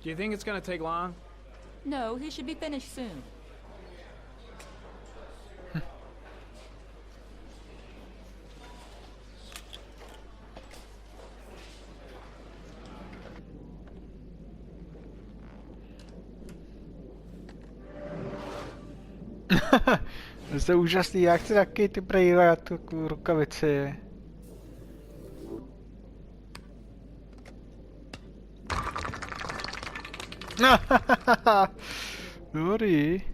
Do you think it's gonna take long? No, he should be finished soon. To je úžasný, já chci taky ty brýle a tu rukavici. Dobrý.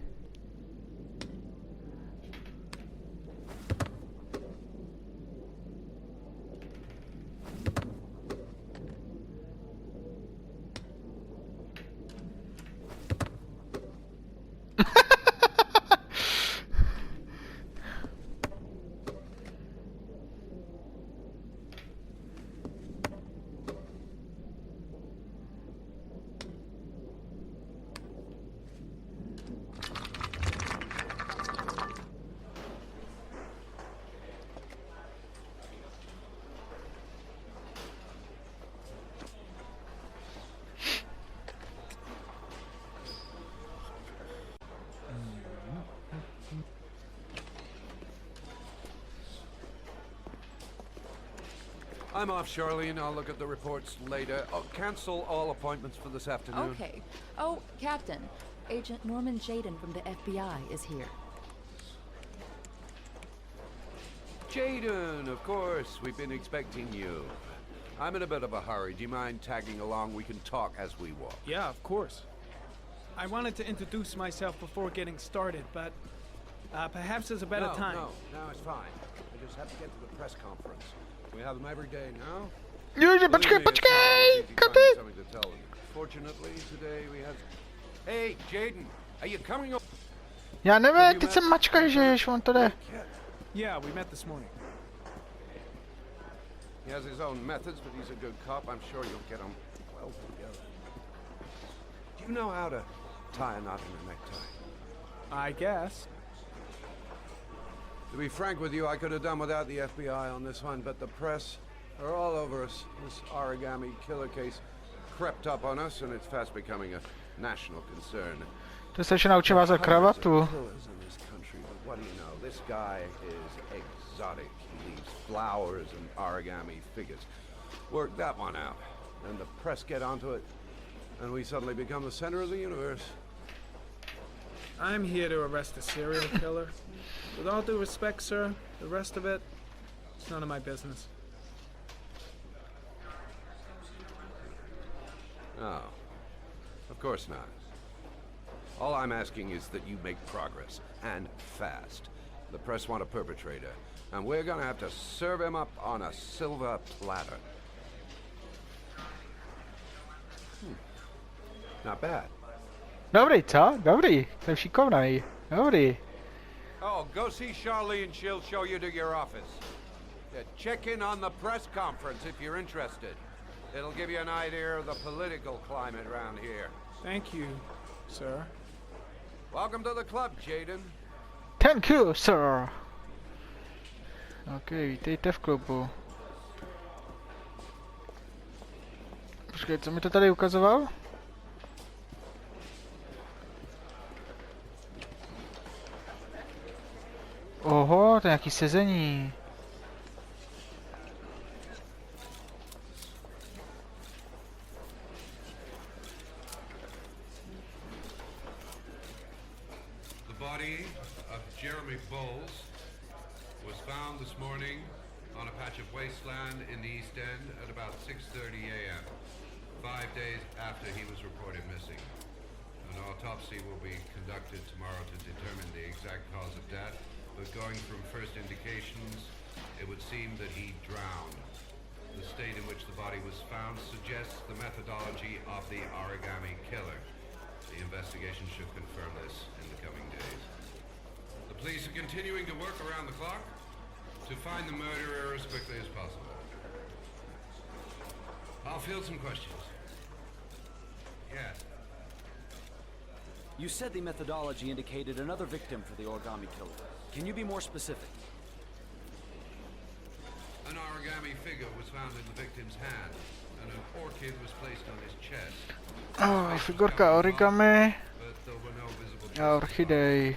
I'm off, Charlene. I'll look at the reports later. I'll cancel all appointments for this afternoon. Okay. Oh, Captain. Agent Norman Jaden from the FBI is here. Jaden, of course. We've been expecting you. I'm in a bit of a hurry. Do you mind tagging along? We can talk as we walk. Yeah, of course. I wanted to introduce myself before getting started, but perhaps there's a better time. No, it's fine. I just have to get to the press conference. We have them every day now. Počkej, kapit! Something to tell them. Fortunately, today we have... Hey, Jaden, are you coming over? Já nevím, teď jsem mačka, že on to jde. Yeah, we met this morning. He has his own methods, but he's a good cop. I'm sure you'll get him well together. Do you know how to tie a knot in a necktie? I guess. To be frank with you, I could have done without the FBI on this one, but the press are all over us. This origami killer case crept up on us, and it's fast becoming a national concern. To se ještě naučím vás za kravatu. What do you know? This guy is exotic. He leaves flowers and origami figures. Work that one out, and the press get onto it, and we suddenly become the center of the universe. I'm here to arrest a serial killer. With all due respect, sir, the rest of it, it's none of my business. No, of course not. All I'm asking is that you make progress, and fast. The press want a perpetrator, and we're gonna have to serve him up on a silver platter. Not bad. Dobrý, co? Dobrý, to je šikovnej. Dobrý. Oh, go see Charlene. She'll show you to your office. Check in on the press conference if you're interested. It'll give you an idea of the political climate around here. Thank you, sir. Welcome to the club, Jaden. Thank you, sir. Ok, vítejte v klubu. Počkej, co mi to tady ukazoval? Oho, to je nějaký sezení. The body of Jeremy Bowles was found this morning on a patch of wasteland in the East End at about 6:30 a.m., 5 days after he was reported missing. An autopsy will be conducted tomorrow to determine the exact cause of death. But going from first indications, it would seem that he drowned. The state in which the body was found suggests the methodology of the origami killer. The investigation should confirm this in the coming days. The police are continuing to work around the clock to find the murderer as quickly as possible. I'll field some questions. Yes. You said the methodology indicated another victim for the origami killer. Can you be more specific? An origami figure was found in the victim's hand. and an orchid was placed on his chest. Oh, figurka origami But there were no visible a traces of orchidej.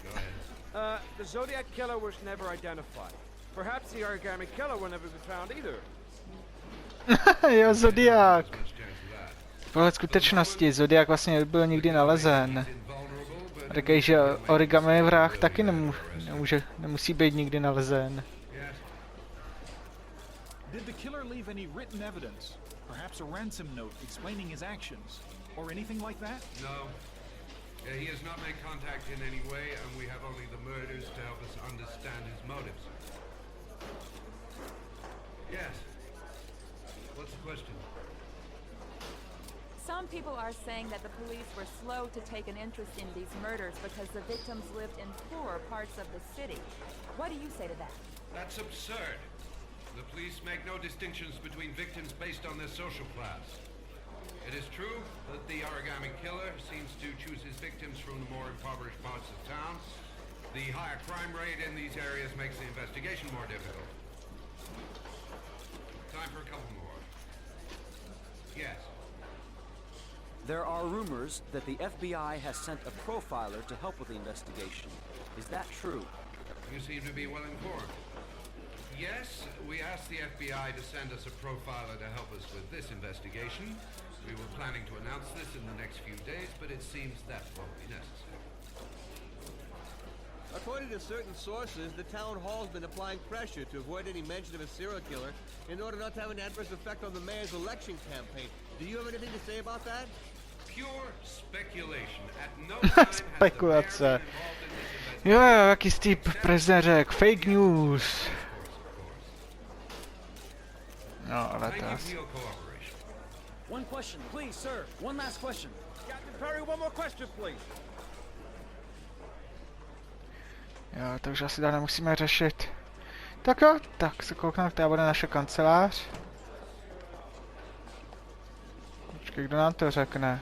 Go ahead. The Zodiac Killer was never identified. Perhaps the origami killer will never be found either. Jo, Zodiak. Much chance of that. Podle skutečnosti, Zodiak vlastně nebyl nikdy nalezen. Invulnerable, but Říkají, že origami vrah taky nemusí být nikdy nalezen. yes. Did the killer leave any written evidence? Perhaps a ransom note explaining his actions? Or anything like that? No. He has not made contact in any way, and we have only the murders to help us understand his motives. Yes. What's the question? Some people are saying that the police were slow to take an interest in these murders because the victims lived in poorer parts of the city. What do you say to that? That's absurd. The police make no distinctions between victims based on their social class. It is true that the origami killer seems to choose his victims from the more impoverished parts of town. The higher crime rate in these areas makes the investigation more difficult. Time for a couple more. Yes. There are rumors that the FBI has sent a profiler to help with the investigation. Is that true? You seem to be well informed. Yes, we asked the FBI to send us a profiler to help us with this investigation. We were planning to announce this in the next few days, but it seems that won't be necessary. According to certain sources, the town hall's been applying pressure to avoid any mention of a serial killer in order not to have an adverse effect on the mayor's election campaign. Do you have anything to say about that? Pure speculation. At no time has the mayor been Spekulace. involved in this investigation. Jo, jaký Steve prezident řekl, fake news. Of course. No, ale Thank to you asi. for your cooperation. One question, please, sir. One last question. Captain Perry, one more question, please. Jo, to už asi dál nemusíme řešit. Tak jo, tak se koukneme, která bude naše kancelář. Počkej, kdo nám to řekne?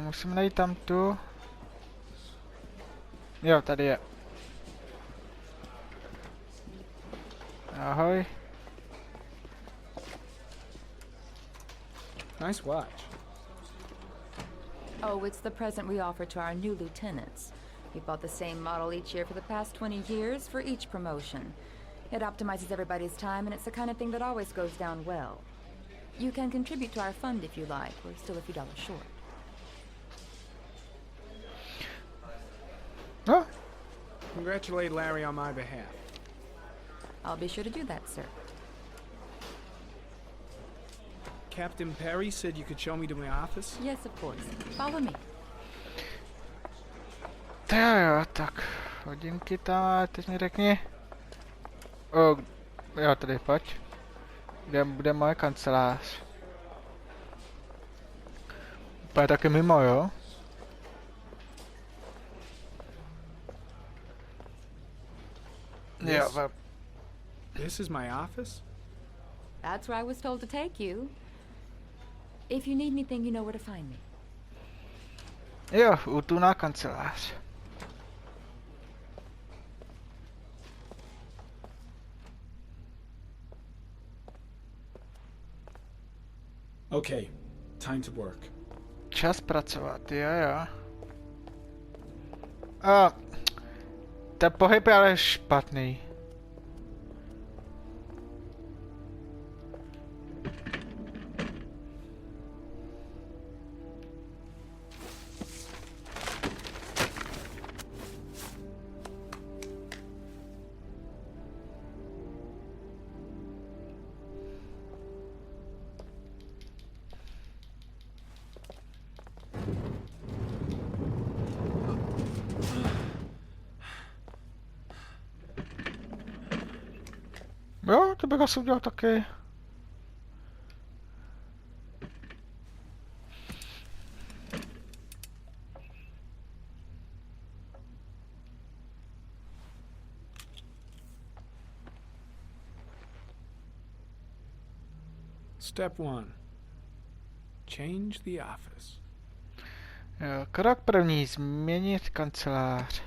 Musím najít tam tu. Jo, tady je. Ahoj. Nice watch. Oh, it's the present we offer to our new lieutenants. We've bought the same model each year for the past 20 years for each promotion. It optimizes everybody's time, and it's the kind of thing that always goes down well. You can contribute to our fund if you like. We're still a few dollars short. No, Congratulate Larry on my behalf. I'll be sure to do that, sir. Captain Perry said you could show me to my office. Yes, of course. Follow me. to jo, tak hodinky tam, teď mi řekni. O, jo, tady pojď. Kde bude moje kancelář? Úplně taky mimo, jo? Jo, This is my office? That's where I was told to take you. If you need anything, you know where to find me. jo, útulná kancelář. Okay, time to work. Čas pracovat, jo, jo. A ten pohyb je ale špatný. Jo, to bych asi udělal taky. Step 1. Change the office. Jo, krok první, změnit kancelář.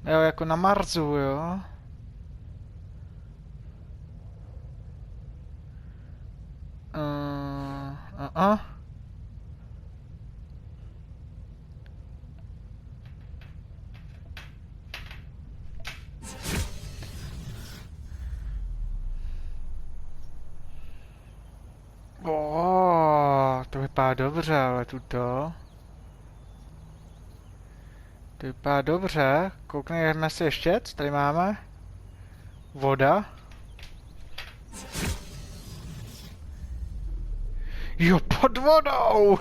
Jo, jako na Marsu, jo. To vypadá dobře, ale tuto. To vypadá dobře. Koukneme si ještě, co tady máme. Voda. Jo, pod vodou!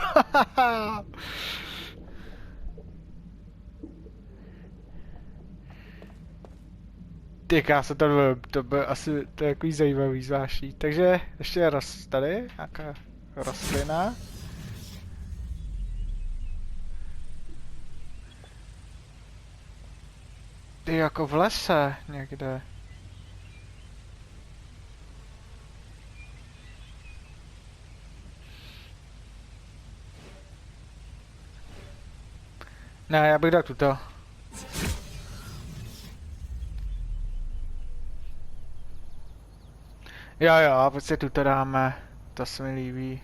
Ty krása, to bylo asi to je takový zajímavý zvláštní. Takže ještě tady, nějaká rostlina. Ty jako v lese někde. Ne, já bych dal tuto. Jo, prostě tuto dáme. To se mi líbí.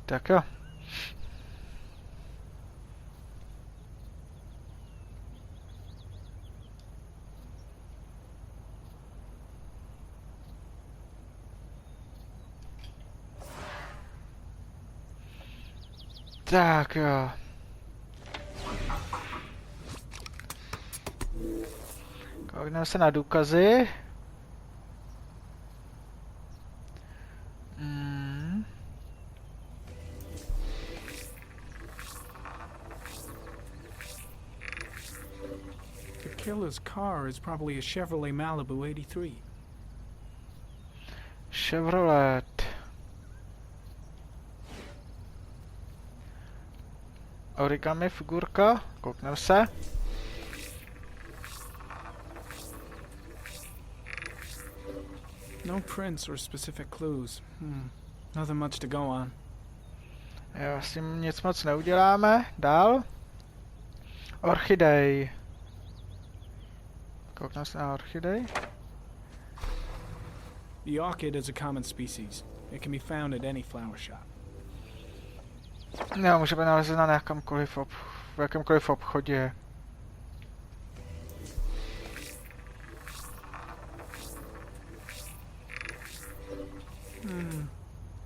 Tak jo. Tak jo. Koukneme se na důkazy. The killer's car is probably a Chevrolet Malibu 83. Chevrolet. Origami figurka, koukneme se. No prints or specific clues. Nothing much to go on. Jo, s tím nic moc neuděláme. Dál. Orchidej. Koukneme se na orchidej. The orchid is a common species. It can be found at any flower shop. Jo, můžeme nalezet na v jakémkoliv obchodě.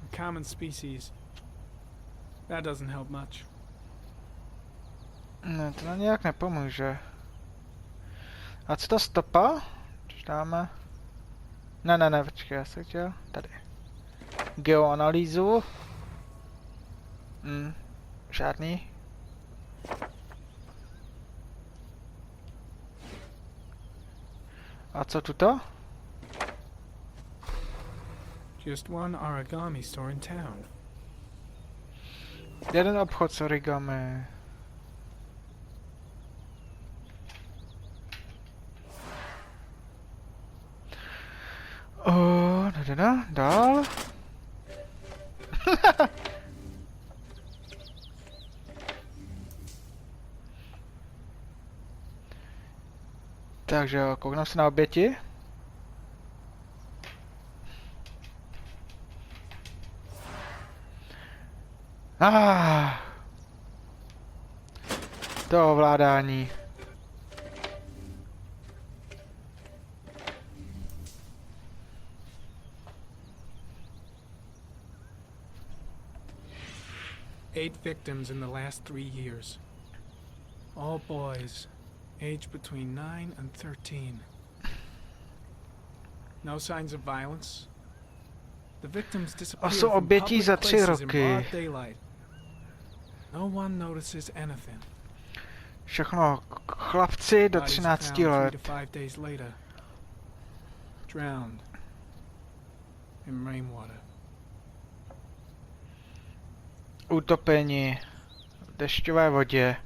A common species. That doesn't help much. Ne, to nám nějak nepomůže. A co ta stopa? Když dáme... Ne, počkej, já jsem chtěl... Tady. Geoanalýzu. Žádný. A co tuto? Just one origami store in town. Jeden obchod s origami. Dál. Takže jo, koukneme se na oběti. To ovládání. Eight victims in the last 3 years. All boys, aged between 9 and 13. No signs of violence. The victims disappeared jsou from obětí public za 3 places in roky. broad daylight. No one notices anything. Všechno Chlapci do Bodies 13 found 3 let. to 5 days later. Drowned. In rainwater. Utopení v dešťové vodě.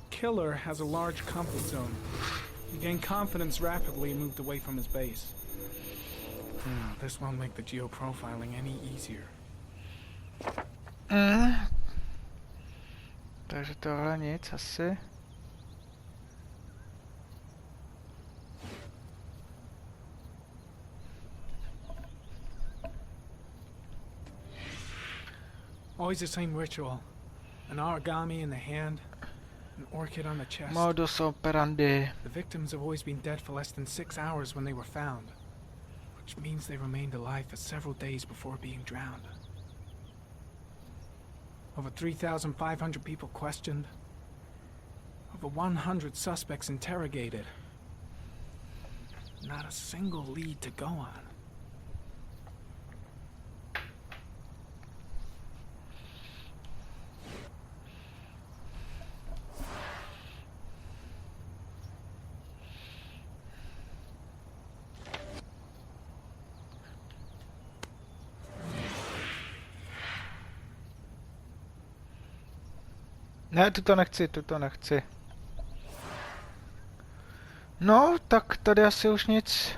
Killer has a large comfort zone. He gained confidence rapidly and moved away from his base. This won't make the geoprofiling any easier. Takže tohle nic asi. Always the same ritual. An origami in the hand, an orchid on the chest. Modus operandi. The victims have always been dead for less than 6 hours when they were found, which means they remained alive for several days before being drowned. Over 3,500 people questioned. Over 100 suspects interrogated. Not a single lead to go on. Ne, tuto nechci, tuto nechci. No, tak tady asi už nic.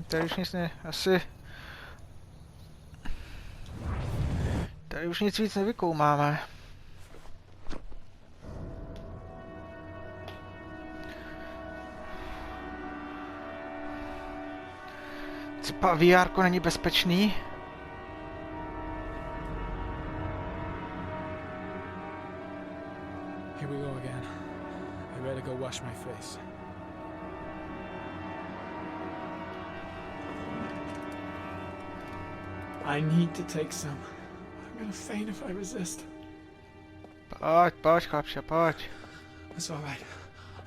Tady už nic ne, asi. Tady už nic víc nevykoumáme. Třeba VR není bezpečný. Here we go again. I better go wash my face. I need to take some. I'm gonna faint if I resist. Pojď, chlapče, pojď. It's all right.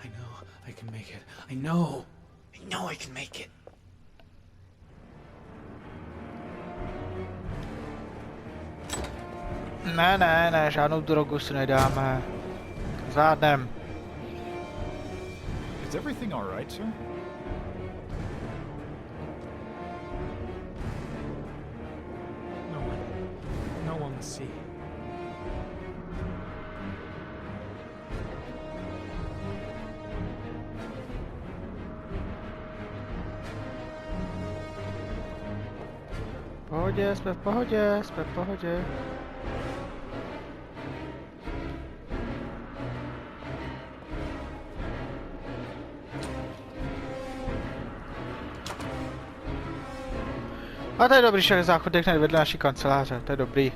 I know I can make it. I know I can make it. Ne, žádnou drogu si nedáme. Zvládnem. Is everything all right, sir? No one will see. Pohodě, jsme v pohodě, jsme v pohodě. A to je dobrý, že záchodek hned vedle naší kanceláře, to je dobrý.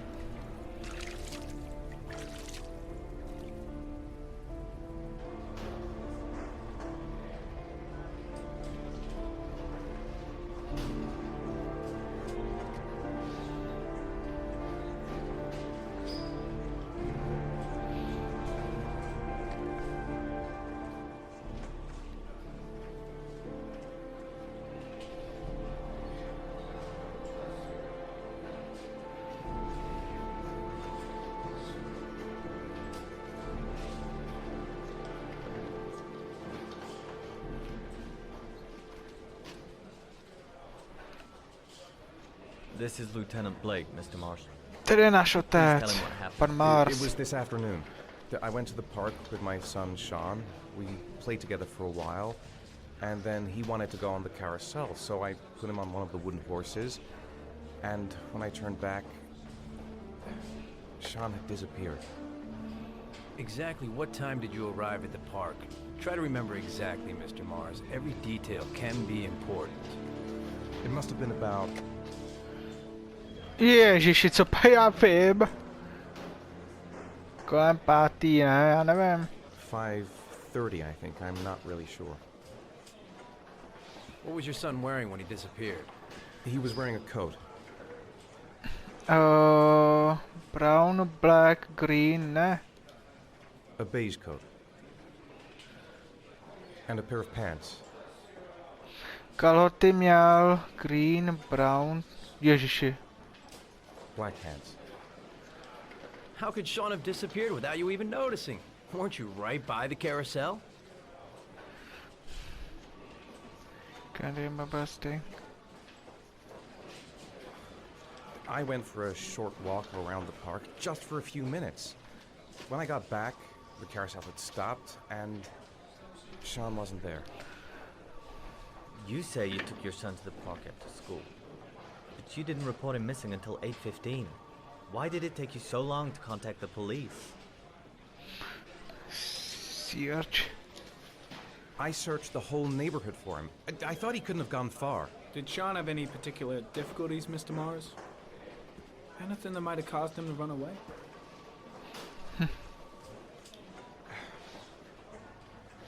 This is Lieutenant Blake, Mr. Mars. Tady je náš otec, pan It Mars. was this afternoon. I went to the park with my son Sean. We played together for a while, and then he wanted to go on the carousel, so I put him on one of the wooden horses. And when I turned back, Sean had disappeared. Exactly what time did you arrive at the park? Try to remember exactly, Mr. Mars. Every detail can be important. It must have been about Ježiši, co pa já vím? Kolem 5, ne, já nevím. 5:30, I think. I'm not really sure. What was your son wearing when he disappeared? He was wearing a coat. Brown, black, green, ne? A beige coat. And a pair of pants. Kalhoty měl green, brown, ježiši. Black pants. How could Sean have disappeared without you even noticing? Weren't you right by the carousel? Can't remember a thing. I went for a short walk around the park just for a few minutes. When I got back, the carousel had stopped and Sean wasn't there. You say you took your son to the park after school, but you didn't report him missing until 8:15. Why did it take you so long to contact the police? Search. I searched the whole neighborhood for him. I thought he couldn't have gone far. Did Sean have any particular difficulties, Mr. Mars? Anything that might have caused him to run away?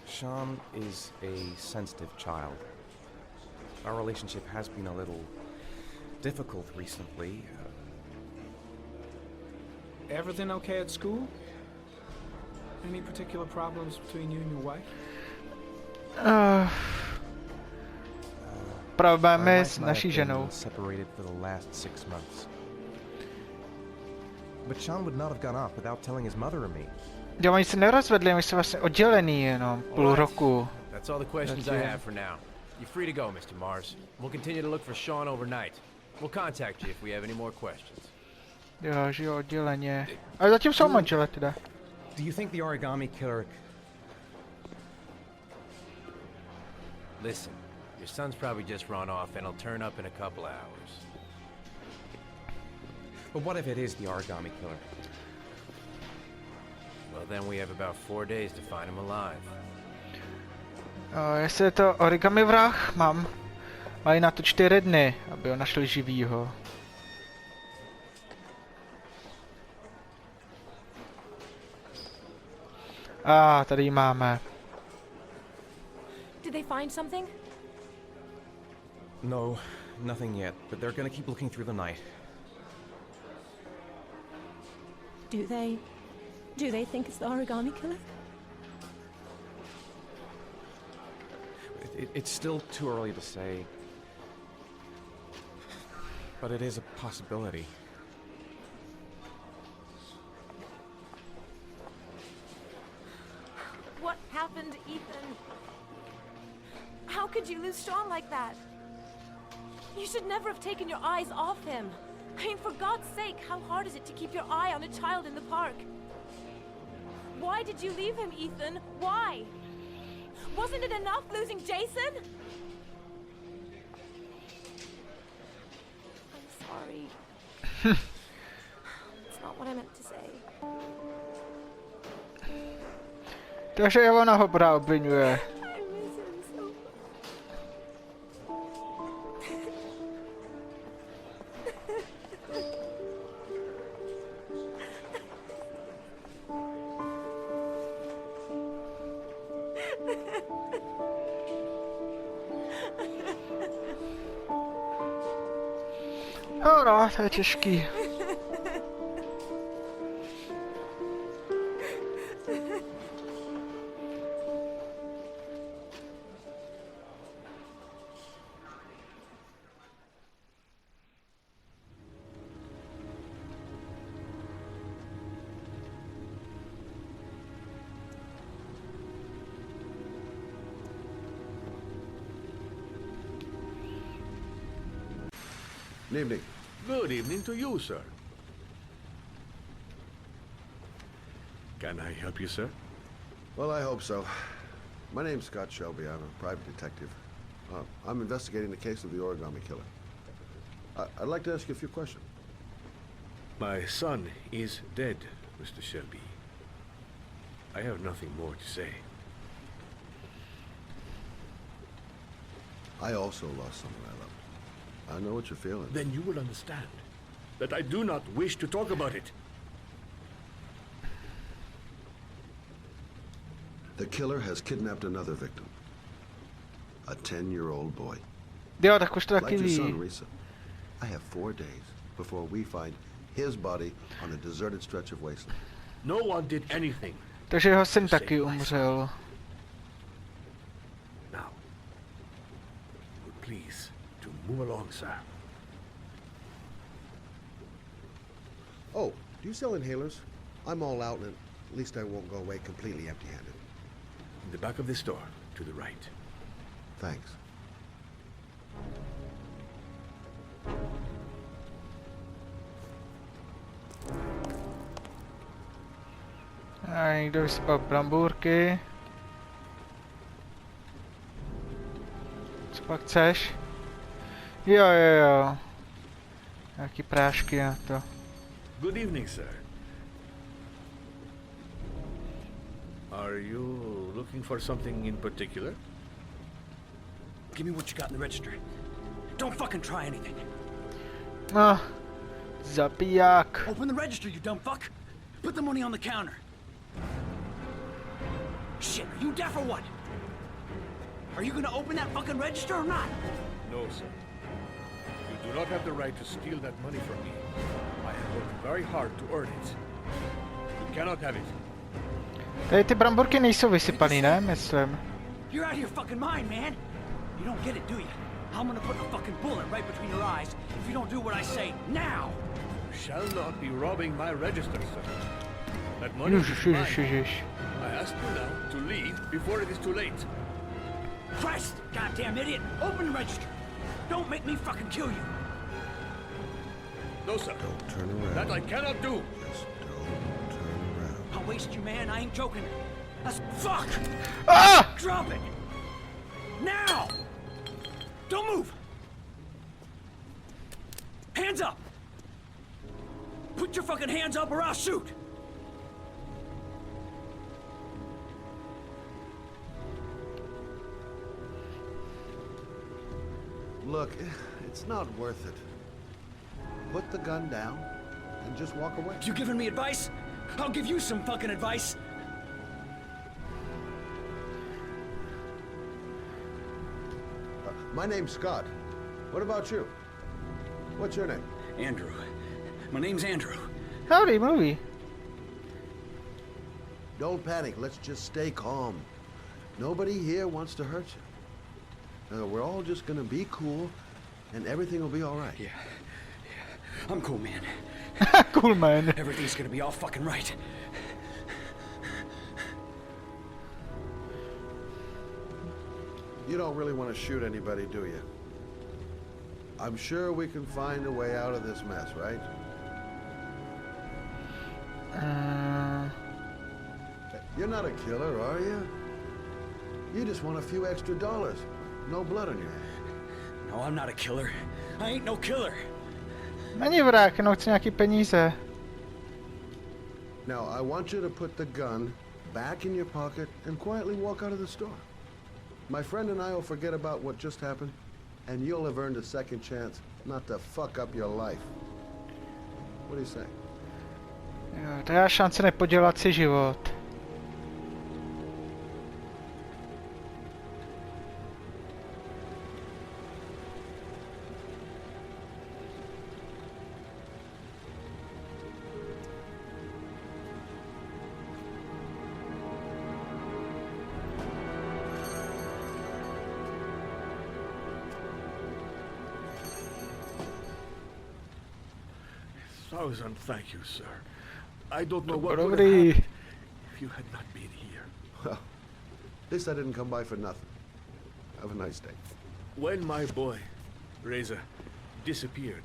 Sean is a sensitive child. Our relationship has been a little difficult recently. Everything okay at school? Any particular problems between you and your wife? Problémy My s wife and I naší have been ženou. separated for the last 6 months. But Sean would not have gone off without telling his mother or me. Jo, oni se nerozvedli, oni jsou vlastně oddělení jenom půl roku. That's all the questions I have for now. You're free to go, Mr. Mars. We'll continue to look for Sean overnight. We'll contact you if we have any more questions. Jo, že jo, odděleně. Ale zatím jsou manžele teda. Do you think the origami killer... Listen, your son's probably just run off and he'll turn up in a couple hours. But what if it is the origami killer? Well, then we have about 4 days to find him alive. Jestli je to origami vrah, mají na to 4 dny, aby ho našli živýho. Tady ji máme. Did they find something? No, nothing yet, but they're gonna keep looking through the night. Do they think it's the origami killer? It's still too early to say, but it is a possibility. What happened, Ethan? How could you lose Sean like that? You should never have taken your eyes off him. I mean, for God's sake, how hard is it to keep your eye on a child in the park? Why did you leave him, Ethan? Why? Wasn't it enough losing Jason? I'm sorry. It's not what I meant to say. Takže ona ho obviňuje. I miss him so much. No, to je těžký. Good evening. Good evening to you, sir. Can I help you, sir? Well, I hope so. My name's Scott Shelby. I'm a private detective. I'm investigating the case of the origami killer. I'd like to ask you a few questions. My son is dead, Mr. Shelby. I have nothing more to say. I also lost someone I loved. I know what you're feeling. Then you will understand that I do not wish to talk about it. The killer has kidnapped another victim. A 10-year-old boy. Jo, tak už to taky Like your ví. son, Risa. I have 4 days before we find his body on a deserted stretch of wasteland. No one did anything. Takže jeho syn taky umřel. Move along, sir. Oh, do you sell inhalers? I'm all out, and at least I won't go away completely empty-handed. In the back of the store, to the right. Thanks. A někdo vysypal brambůrky. Co pak chceš? Jo. Nějaký prášky na to. Good evening, sir. Are you looking for something in particular? Give me what you got in the register. Don't fucking try anything. No, zabiják. Open the register, you dumb fuck. Put the money on the counter. Shit, are you deaf or what? Are you gonna open that fucking register or not? No, sir. You do not have the right to steal that money from me. I have worked very hard to earn it. You cannot have it. Tady ty bramborky nejsou vysypaný, ne? Myslím. You're out of your fucking mind, man. You don't get it, do you? I'm gonna put a fucking bullet right between your eyes if you don't do what I say now. You shall not be robbing my register, sir. That money is mine. I ask you now to leave before it is too late. Christ, goddamn idiot! Open the register. Don't make me fucking kill you. No, sir. Don't turn around. That I cannot do. Just don't turn around. I'll waste you, man. I ain't joking. That's fuck. Ah! Drop it. Now. Don't move. Hands up. Put your fucking hands up or I'll shoot. Look, it's not worth it. Put the gun down and just walk away. You giving me advice? I'll give you some fucking advice. My name's Scott. What about you? What's your name? Andrew. My name's Andrew. Howdy, movie. Don't panic. Let's just stay calm. Nobody here wants to hurt you. We're all just gonna be cool, and everything will be all right. Yeah. I'm cool, man. Cool, man. Everything's gonna be all fucking right. You don't really want to shoot anybody, do you? I'm sure we can find a way out of this mess, right? You're not a killer, are you? You just want a few extra dollars. No blood on your hands. No, I'm not a killer. I ain't no killer. Není vrák, jenom chci nějaký peníze. Now, I want you to put the gun back in your pocket and quietly walk out of the store. My friend and I will forget about what just happened, and you'll have earned a second chance not to fuck up your life. What do you say? Jo, to je šance nepodělat si život. Thousand thank you, sir. I don't know what would have Dobrý. happened if you had not been here. Well, at least I didn't come by for nothing. Have a nice day. When my boy, Reza, disappeared,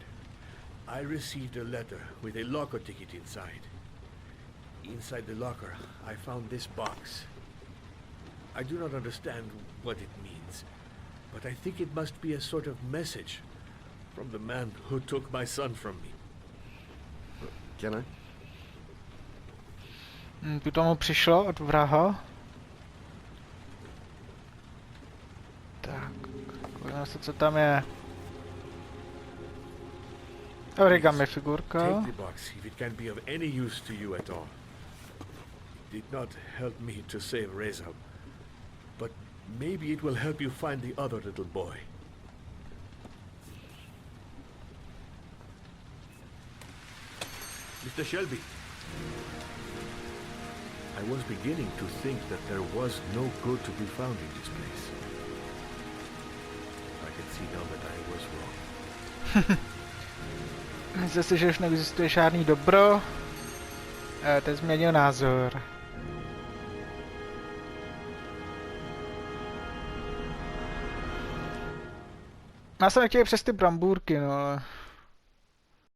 I received a letter with a locker ticket inside. Inside the locker, I found this box. I do not understand what it means, but I think it must be a sort of message from the man who took my son from me. Can I? Tu tomu přišlo od vraha. Tak, podívejme se, co tam je. Origami figurka. Take the box if it can be of any use to you at all. It did not help me to save Reza, but maybe it will help you find the other little boy. Mr. Shelby, I was beginning to think that there was no good to be found in this place. I can see now that I was wrong. Myslíte si, že už neexistuje žádný dobro? Teď změnil názor. Já jsem chtěl přes ty brambůrky, no ale...